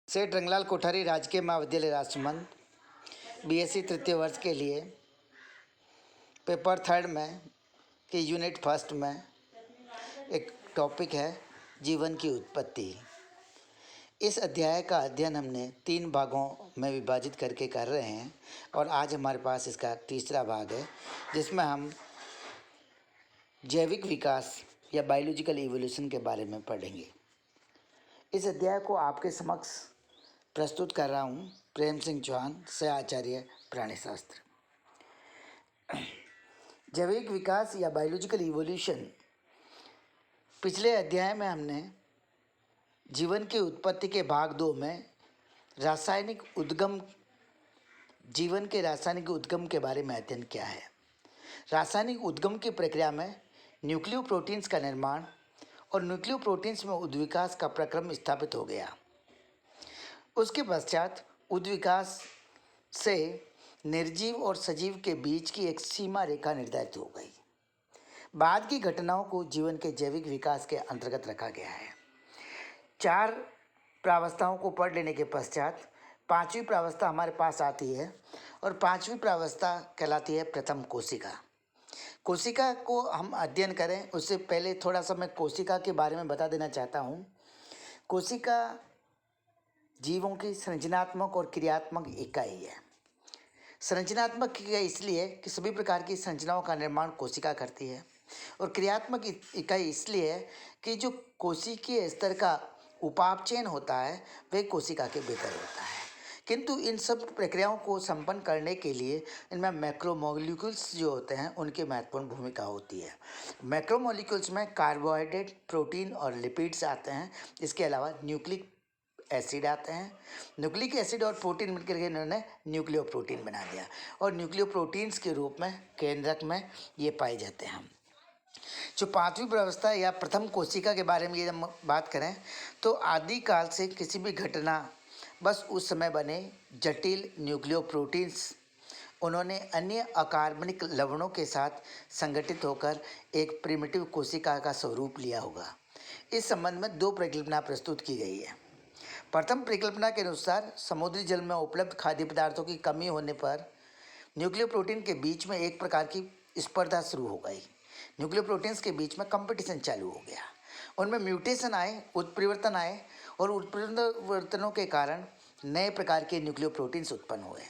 सेठ रंगलाल कोठारी राजकीय महाविद्यालय राजसमंद बीएससी तृतीय वर्ष के लिए पेपर थर्ड में कि यूनिट फर्स्ट में एक टॉपिक है जीवन की उत्पत्ति। इस अध्याय का अध्ययन हमने 3 भागों में विभाजित करके कर रहे हैं और आज हमारे पास इसका तीसरा भाग है जिसमें हम जैविक विकास या बायोलॉजिकल इवोल्यूशन के बारे में पढ़ेंगे। इस अध्याय को आपके समक्ष प्रस्तुत कर रहा हूँ प्रेम सिंह चौहान, सह आचार्य प्राणीशास्त्र। जैविक विकास या बायोलॉजिकल इवोल्यूशन। पिछले अध्याय में हमने जीवन की उत्पत्ति के भाग 2 में रासायनिक उद्गम, जीवन के रासायनिक उद्गम के बारे में अध्ययन किया है। रासायनिक उद्गम की प्रक्रिया में न्यूक्लियोप्रोटीन्स का निर्माण और न्यूक्लियोप्रोटीन्स में उद्विकास का प्रक्रम स्थापित हो गया। उसके पश्चात उद्विकास से निर्जीव और सजीव के बीच की एक सीमा रेखा निर्धारित हो गई। बाद की घटनाओं को जीवन के जैविक विकास के अंतर्गत रखा गया है। 4 प्रावस्थाओं को पढ़ लेने के पश्चात 5वीं प्रावस्था हमारे पास आती है और 5वीं प्रावस्था कहलाती है प्रथम कोशिका। कोशिका को हम अध्ययन करें उससे पहले थोड़ा सा मैं कोशिका के बारे में बता देना चाहता हूँ। कोशिका जीवों की संरचनात्मक और क्रियात्मक इकाई है। संरचनात्मक इकाई इसलिए कि सभी प्रकार की संरचनाओं का निर्माण कोशिका करती है और क्रियात्मक इकाई इसलिए है कि जो कोशिकीय स्तर का उपापचयन होता है वह कोशिका के भीतर होता है। किंतु इन सब प्रक्रियाओं को संपन्न करने के लिए इनमें मैक्रोमोलिक्यूल्स जो होते हैं उनकी महत्वपूर्ण भूमिका होती है। मैक्रोमोलिक्यूल्स में कार्बोहाइड्रेट, प्रोटीन और लिपिड्स आते हैं। इसके अलावा न्यूक्लिक एसिड आते हैं। न्यूक्लिक एसिड और प्रोटीन मिलकर के इन्होंने न्यूक्लियोप्रोटीन बना दिया और न्यूक्लियोप्रोटीन्स के रूप में केंद्रक में ये पाए जाते हैं। जो 5वीं प्रावस्था या प्रथम कोशिका के बारे में ये हम बात करें तो आदिकाल से किसी भी घटना बस उस समय बने जटिल न्यूक्लियोप्रोटीन्स उन्होंने अन्य अकार्बनिक लवणों के साथ संगठित होकर एक प्रिमिटिव कोशिका का स्वरूप लिया होगा। इस संबंध में 2 परिकल्पना प्रस्तुत की गई है। प्रथम परिकल्पना के अनुसार समुद्री जल में उपलब्ध खाद्य पदार्थों की कमी होने पर न्यूक्लियोप्रोटीन के बीच में एक प्रकार की स्पर्धा शुरू हो गई। न्यूक्लियोप्रोटीन्स के बीच में कंपटीशन चालू हो गया। उनमें म्यूटेशन आए, उत्परिवर्तन आए और उत्परिवर्तनों के कारण नए प्रकार के न्यूक्लियोप्रोटीन्स उत्पन्न हुए।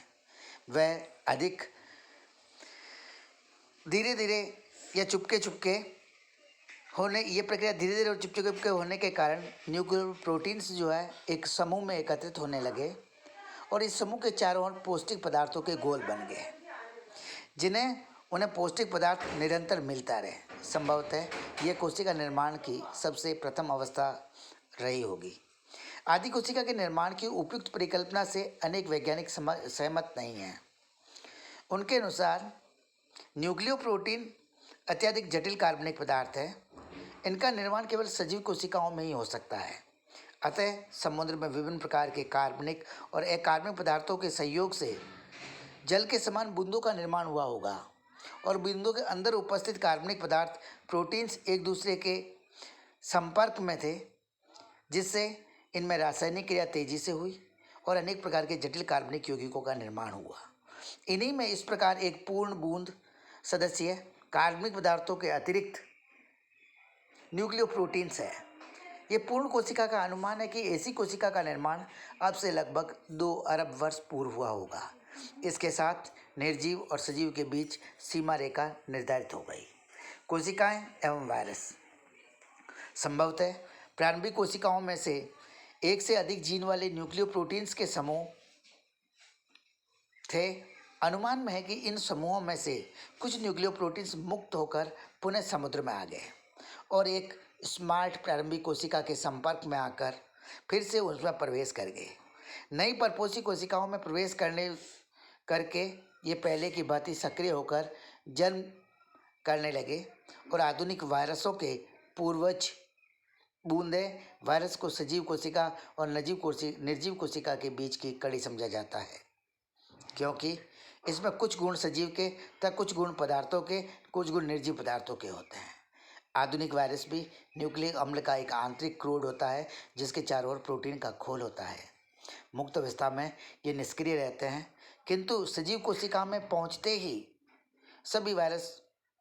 वह अधिक धीरे धीरे या चुपके चुपके होने, ये प्रक्रिया धीरे धीरे और चुपके होने के कारण न्यूक्लियोप्रोटीन्स जो है एक समूह में एकत्रित होने लगे और इस समूह के चारों ओर पौष्टिक पदार्थों के गोल बन गए जिन्हें उन्हें पौष्टिक पदार्थ निरंतर मिलता रहे। संभवतः यह कोशिका निर्माण की सबसे प्रथम अवस्था रही होगी। आदि कोशिका के निर्माण की उपयुक्त परिकल्पना से अनेक वैज्ञानिक सहमत नहीं हैं। उनके अनुसार न्यूक्लियोप्रोटीन अत्यधिक जटिल कार्बनिक पदार्थ है। इनका निर्माण केवल सजीव कोशिकाओं में ही हो सकता है। अतः समुद्र में विभिन्न प्रकार के कार्बनिक और अकार्बनिक पदार्थों के संयोग से जल के समान बूंदों का निर्माण हुआ होगा और बूंदों के अंदर उपस्थित कार्बनिक पदार्थ प्रोटीन्स एक दूसरे के संपर्क में थे जिससे इनमें रासायनिक क्रिया तेजी से हुई और अनेक प्रकार के जटिल कार्बनिक यौगिकों का निर्माण हुआ। इन्हीं में इस प्रकार एक पूर्ण बूंद सदस्य कार्बनिक पदार्थों के अतिरिक्त न्यूक्लियोप्रोटीन्स है। ये पूर्ण कोशिका का अनुमान है कि ऐसी कोशिका का निर्माण अब से लगभग 2 अरब वर्ष पूर्व हुआ होगा। इसके साथ निर्जीव और सजीव के बीच सीमा रेखा निर्धारित हो गई। कोशिकाएं एवं वायरस। संभवतः प्रारंभिक कोशिकाओं में से एक से अधिक जीन वाले न्यूक्लियोप्रोटीन्स के समूह थे। अनुमान में है कि इन समूहों में से कुछ न्यूक्लियोप्रोटीन्स मुक्त होकर पुनः समुद्र में आ गए और एक स्मार्ट प्रारंभिक कोशिका के संपर्क में आकर फिर से उसमें प्रवेश कर गए। नई परपोषी कोशिकाओं में प्रवेश करके ये पहले की भांति सक्रिय होकर जन्म करने लगे और आधुनिक वायरसों के पूर्वज बूंदें वायरस को सजीव कोशिका और निर्जीव कोशिका के बीच की कड़ी समझा जाता है क्योंकि इसमें कुछ गुण सजीव के तथा कुछ गुण पदार्थों के, कुछ गुण निर्जीव पदार्थों के होते हैं। आधुनिक वायरस भी न्यूक्लिक अम्ल का एक आंतरिक क्रोड होता है जिसके चारों ओर प्रोटीन का खोल होता है। मुक्त अवस्था में ये निष्क्रिय रहते हैं, किंतु सजीव कोशिका में पहुंचते ही सभी वायरस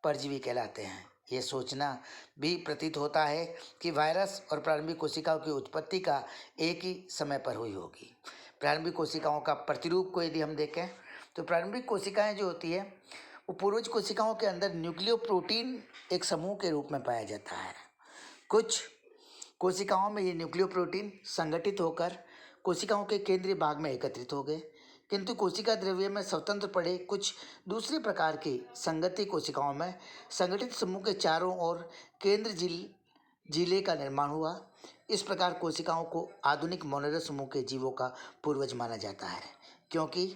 परजीवी कहलाते हैं। ये सोचना भी प्रतीत होता है कि वायरस और प्रारंभिक कोशिकाओं की उत्पत्ति का एक ही समय पर हुई होगी। प्रारंभिक कोशिकाओं का प्रतिरूप को यदि हम देखें तो प्रारंभिक कोशिकाएं जो होती है वो पूर्वज कोशिकाओं के अंदर न्यूक्लियोप्रोटीन एक समूह के रूप में पाया जाता है। कुछ कोशिकाओं में ये न्यूक्लियोप्रोटीन संगठित होकर कोशिकाओं के केंद्रीय भाग में एकत्रित हो गए, किंतु कोशिका द्रव्य में स्वतंत्र पड़े कुछ दूसरे प्रकार की संगति कोशिकाओं में संगठित समूह के चारों ओर केंद्र जिले का निर्माण हुआ। इस प्रकार कोशिकाओं को आधुनिक मोनोडर समूह के जीवों का पूर्वज माना जाता है, क्योंकि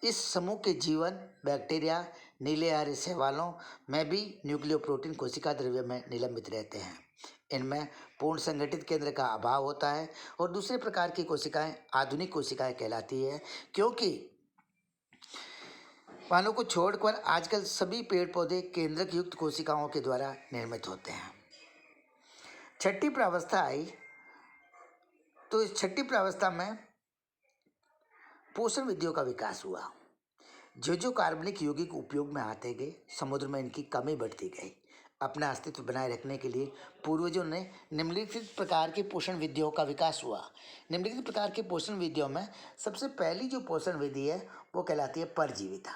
इस समूह के जीवन बैक्टीरिया, नीले आर्य शैवालों में भी न्यूक्लियोप्रोटीन कोशिका द्रव्य में निलंबित रहते हैं। इनमें पूर्ण संगठित केंद्र का अभाव होता है और दूसरे प्रकार की कोशिकाएं आधुनिक कोशिकाएं कहलाती है, क्योंकि मानव को छोड़कर आजकल सभी पेड़ पौधे केंद्रक युक्त कोशिकाओं के द्वारा निर्मित होते हैं। छठी प्रावस्था आई तो इस छठी प्रावस्था में पोषण विधियों का विकास हुआ। जो कार्बनिक यौगिक उपयोग में आते गए, समुद्र में इनकी कमी बढ़ती गई। अपना अस्तित्व बनाए रखने के लिए पूर्वजों ने निम्नलिखित प्रकार की पोषण विधियों का विकास हुआ। निम्नलिखित प्रकार की पोषण विधियों में सबसे पहली जो पोषण विधि है वो कहलाती है परजीविता।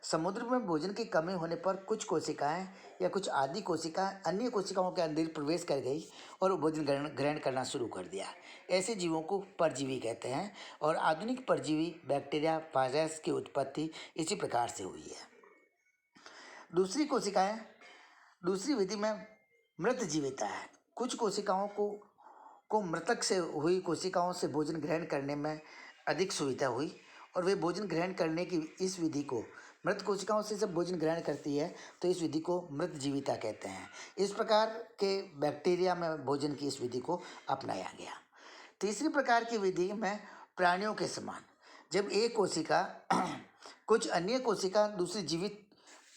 समुद्र में भोजन की कमी होने पर कुछ कोशिकाएं या कुछ आदि कोशिकाएं अन्य कोशिकाओं के अंदर प्रवेश कर गई और भोजन ग्रहण करना शुरू कर दिया। ऐसे जीवों को परजीवी कहते हैं और आधुनिक परजीवी बैक्टीरिया, वायरस की उत्पत्ति इसी प्रकार से हुई है। दूसरी विधि में मृत जीविता है। कुछ कोशिकाओं को मृतक से हुई कोशिकाओं से भोजन ग्रहण करने में अधिक सुविधा हुई और वे भोजन ग्रहण करने की इस विधि को, मृत कोशिकाओं से जब भोजन ग्रहण करती है तो इस विधि को मृत जीविता कहते हैं। इस प्रकार के बैक्टीरिया में भोजन की इस विधि को अपनाया गया। तीसरी प्रकार की विधि में प्राणियों के समान जब एक कोशिका कुछ अन्य कोशिका दूसरी जीवित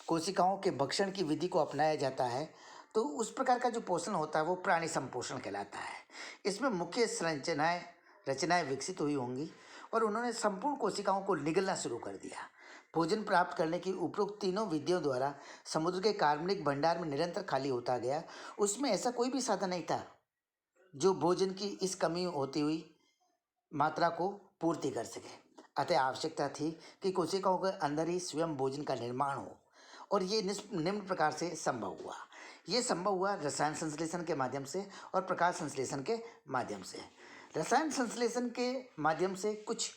कोशिकाओं के भक्षण की विधि को अपनाया जाता है तो उस प्रकार का जो पोषण होता है वो प्राणी संपोषण कहलाता है। इसमें मुख्य रचनाएं विकसित हुई होंगी और उन्होंने संपूर्ण कोशिकाओं को निगलना शुरू कर दिया। भोजन प्राप्त करने की उपरोक्त तीनों विधियों द्वारा समुद्र के कार्बनिक भंडार में निरंतर खाली होता गया। उसमें ऐसा कोई भी साधन नहीं था जो भोजन की इस कमी होती हुई मात्रा को पूर्ति कर सके। अतः आवश्यकता थी कि कोशिकाओं के अंदर ही स्वयं भोजन का निर्माण हो और ये निम्न प्रकार से संभव हुआ। ये संभव हुआ रसायन संश्लेषण के माध्यम से और प्रकाश संश्लेषण के माध्यम से। रसायन संश्लेषण के माध्यम से कुछ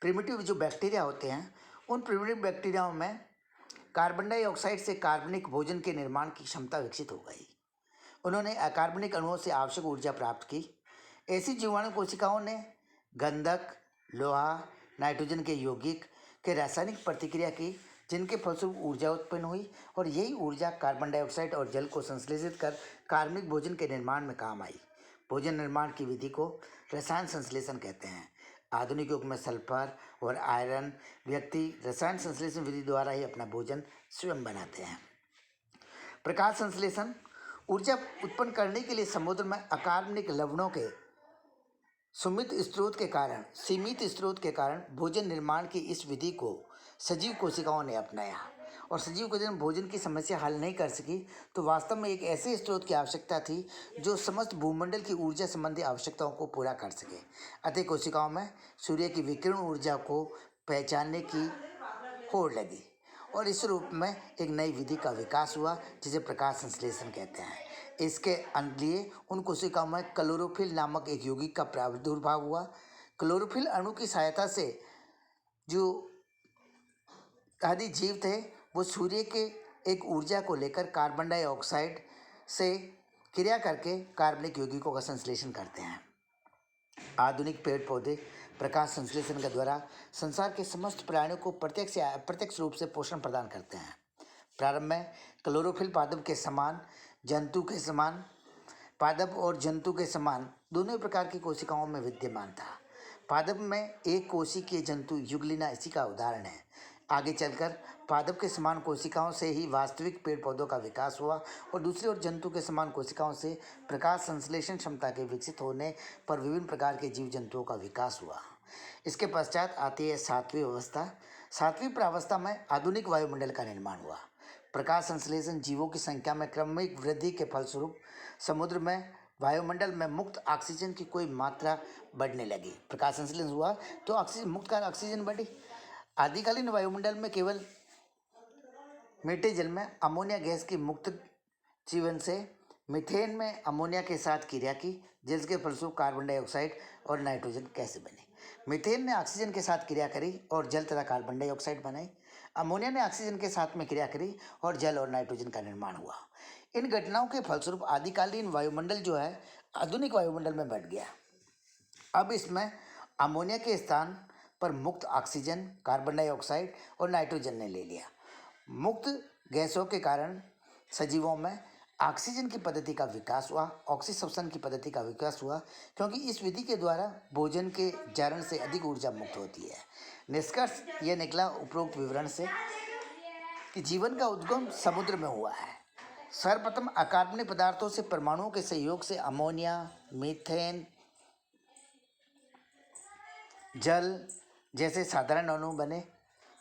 प्रिमिटिव जो बैक्टीरिया होते हैं उन प्रिमिटिव बैक्टीरियाओं में कार्बन डाइऑक्साइड से कार्बनिक भोजन के निर्माण की क्षमता विकसित हो गई। उन्होंने अकार्बनिक अणुओं से आवश्यक ऊर्जा प्राप्त की। ऐसी जीवाणु कोशिकाओं ने गंधक, लोहा, नाइट्रोजन के यौगिक के रासायनिक प्रतिक्रिया की, जिनके फलस्वरूप ऊर्जा उत्पन्न हुई और यही ऊर्जा कार्बन डाइऑक्साइड और जल को संश्लेषित कर कार्बनिक भोजन के निर्माण में काम आई। भोजन निर्माण की विधि को रसायन संश्लेषण कहते हैं। आधुनिक युग में सल्फर और आयरन व्यक्ति रसायन संश्लेषण विधि द्वारा ही अपना भोजन स्वयं बनाते हैं। प्रकाश संश्लेषण ऊर्जा उत्पन्न करने के लिए समुद्र में अकार्बनिक लवणों के सीमित स्रोत के कारण भोजन निर्माण की इस विधि को सजीव कोशिकाओं ने अपनाया और सजीव कोशिकाएं भोजन की समस्या हल नहीं कर सकी तो वास्तव में एक ऐसे स्रोत की आवश्यकता थी जो समस्त भूमंडल की ऊर्जा संबंधी आवश्यकताओं को पूरा कर सके। अतः कोशिकाओं में सूर्य की विकिरण ऊर्जा को पहचानने की होड़ लगी और इस रूप में एक नई विधि का विकास हुआ जिसे प्रकाश संश्लेषण कहते हैं। इसके लिए उन कोशिकाओं में क्लोरोफिल नामक एक यौगिक का प्रादुर्भाव हुआ। क्लोरोफिल अणु की सहायता से जो आदि जीव थे वो सूर्य के एक ऊर्जा को लेकर कार्बन डाइऑक्साइड से क्रिया करके कार्बनिक यौगिकों का संश्लेषण करते हैं। आधुनिक पेड़ पौधे प्रकाश संश्लेषण के द्वारा संसार के समस्त प्राणियों को प्रत्यक्ष या अप्रत्यक्ष रूप से पोषण प्रदान करते हैं। प्रारंभ में क्लोरोफिल पादप और जंतु के समान दोनों प्रकार की कोशिकाओं में विद्यमान था। पादप में एक कोशिकीय जंतु युगलिना इसी का उदाहरण है। आगे चलकर पादप के समान कोशिकाओं से ही वास्तविक पेड़ पौधों का विकास हुआ और दूसरी ओर जंतु के समान कोशिकाओं से प्रकाश संश्लेषण क्षमता के विकसित होने पर विभिन्न प्रकार के जीव जंतुओं का विकास हुआ। इसके पश्चात आती है सातवीं अवस्था। सातवीं प्रावस्था में आधुनिक वायुमंडल का निर्माण हुआ। प्रकाश संश्लेषण जीवों की संख्या में क्रमिक वृद्धि के फलस्वरूप समुद्र में वायुमंडल में मुक्त ऑक्सीजन की कोई मात्रा बढ़ने लगी। प्रकाश संश्लेषण हुआ तो ऑक्सीजन मुक्त ऑक्सीजन बढ़ी। आदिकालीन वायुमंडल में केवल मीठे जल में अमोनिया गैस की मुक्त जीवन से मीथेन में अमोनिया के साथ क्रिया की, जिसके फलस्वरूप कार्बन डाइऑक्साइड और नाइट्रोजन गैसें बनी। मीथेन ने ऑक्सीजन के साथ क्रिया करी और जल तथा कार्बन डाइऑक्साइड बनाई। अमोनिया ने ऑक्सीजन के साथ में क्रिया करी और जल और नाइट्रोजन का निर्माण हुआ। इन घटनाओं के फलस्वरूप आदिकालीन वायुमंडल जो है आधुनिक वायुमंडल में बढ़ गया। अब इसमें अमोनिया के स्थान पर मुक्त ऑक्सीजन, कार्बन डाइऑक्साइड और नाइट्रोजन ने ले लिया। मुक्त गैसों के कारण सजीवों में ऑक्सीजन की पद्धति का विकास हुआ, ऑक्सीसप्शन की पद्धति का विकास हुआ, क्योंकि इस विधि के द्वारा भोजन के जारण से अधिक ऊर्जा मुक्त होती है। निष्कर्ष यह निकला उपरोक्त विवरण से कि जीवन का उद्गम समुद्र में हुआ है। सर्वप्रथम अकार्बनिक पदार्थों से परमाणुओं के सहयोग से अमोनिया, मीथेन, जल जैसे साधारण अणु बने।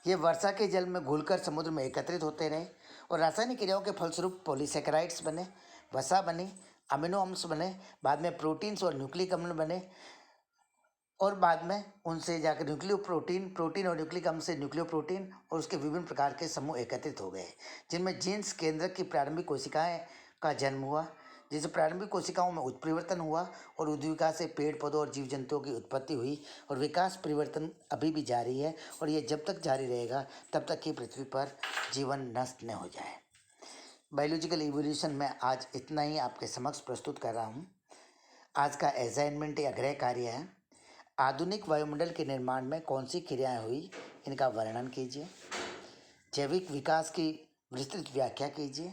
ये वर्षा के जल में घुलकर समुद्र में एकत्रित होते रहे और रासायनिक क्रियाओं के फलस्वरूप पॉलीसेकेराइड्स बने, वसा बनी, अमीनो अम्ल बने, बाद में प्रोटीन्स और न्यूक्लिक अम्ल बने और बाद में उनसे जाकर प्रोटीन और न्यूक्लिक अम्ल से न्यूक्लियोप्रोटीन और उसके विभिन्न प्रकार के समूह एकत्रित हो गए, जिनमें जीन्स केंद्रक की प्रारंभिक कोशिकाएं का जन्म हुआ, जिससे प्रारंभिक कोशिकाओं में उत्परिवर्तन हुआ और उद्विका से पेड़ पौधों और जीव जंतुओं की उत्पत्ति हुई और विकास परिवर्तन अभी भी जारी है और ये जब तक जारी रहेगा तब तक कि पृथ्वी पर जीवन नष्ट न हो जाए। बायोलॉजिकल इवोल्यूशन में आज इतना ही आपके समक्ष प्रस्तुत कर रहा हूँ। आज का असाइनमेंट या गृह कार्य है, आधुनिक वायुमंडल के निर्माण में कौन सी क्रियाएँ हुई, इनका वर्णन कीजिए। जैविक विकास की विस्तृत व्याख्या कीजिए।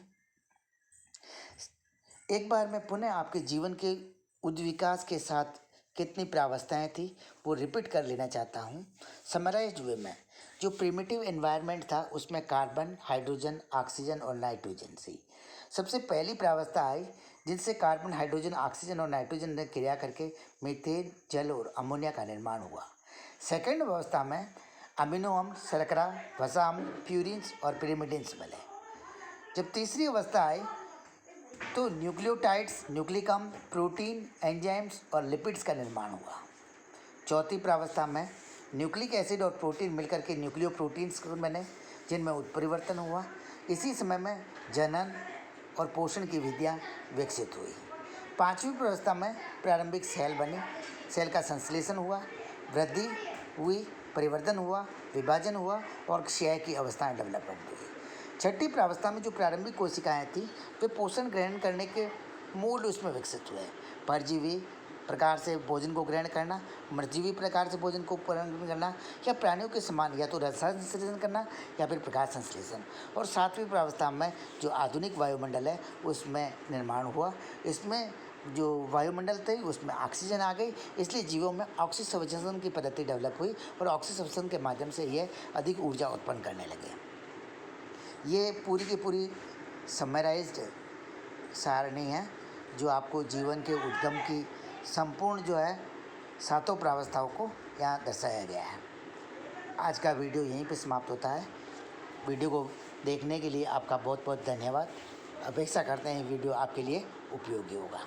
एक बार मैं पुनः आपके जीवन के उद्विकास के साथ कितनी प्रावस्थाएं थी वो रिपीट कर लेना चाहता हूँ। समराइज्ड वे में जो प्रिमिटिव एनवायरनमेंट था उसमें कार्बन, हाइड्रोजन, ऑक्सीजन और नाइट्रोजन से सबसे पहली प्रावस्था आई, जिनसे कार्बन, हाइड्रोजन, ऑक्सीजन और नाइट्रोजन ने क्रिया करके मीथेन, जल और अमोनिया का निर्माण हुआ। सेकेंड अवस्था में अमीनो अम्ल, शर्करा, वसा अम्ल, प्यूरिन्स और पिरिमिडिन्स बने। जब तीसरी अवस्था आई तो न्यूक्लियोटाइड्स, न्यूक्लिक अम्ल, प्रोटीन, एंजाइम्स और लिपिड्स का निर्माण हुआ। चौथी प्रावस्था में न्यूक्लिक एसिड और प्रोटीन मिलकर के न्यूक्लियोप्रोटीन्स बने, जिनमें उत्परिवर्तन हुआ। इसी समय में जनन और पोषण की विधियाँ विकसित हुई। पांचवी प्रावस्था में प्रारंभिक सेल बनी, सेल का संश्लेषण हुआ, वृद्धि हुई, परिवर्तन हुआ, विभाजन हुआ और क्षय की अवस्थाएं डेवलपमेंट हुई। छठी प्रावस्था में जो प्रारंभिक कोशिकाएं थी वे पोषण ग्रहण करने के मूल उसमें विकसित हुए। परजीवी प्रकार से भोजन को ग्रहण करना, मृतजीवी प्रकार से भोजन को ग्रहण करना या प्राणियों के समान या तो रसायन संश्लेषण करना या फिर प्रकाश संश्लेषण। और सातवीं प्रावस्था में जो आधुनिक वायुमंडल है उसमें निर्माण हुआ। इसमें जो वायुमंडल थे उसमें ऑक्सीजन आ गई, इसलिए जीवों में ऑक्सीसब्शन की पद्धति डेवलप हुई और ऑक्सीसब्शन के माध्यम से ये अधिक ऊर्जा उत्पन्न करने लगे। ये पूरी की पूरी समराइज्ड सारणी है जो आपको जीवन के उद्गम की संपूर्ण जो है सातों प्रावस्थाओं को यहाँ दर्शाया गया है। आज का वीडियो यहीं पे समाप्त होता है। वीडियो को देखने के लिए आपका बहुत बहुत धन्यवाद। अपेक्षा करते हैं वीडियो आपके लिए उपयोगी होगा।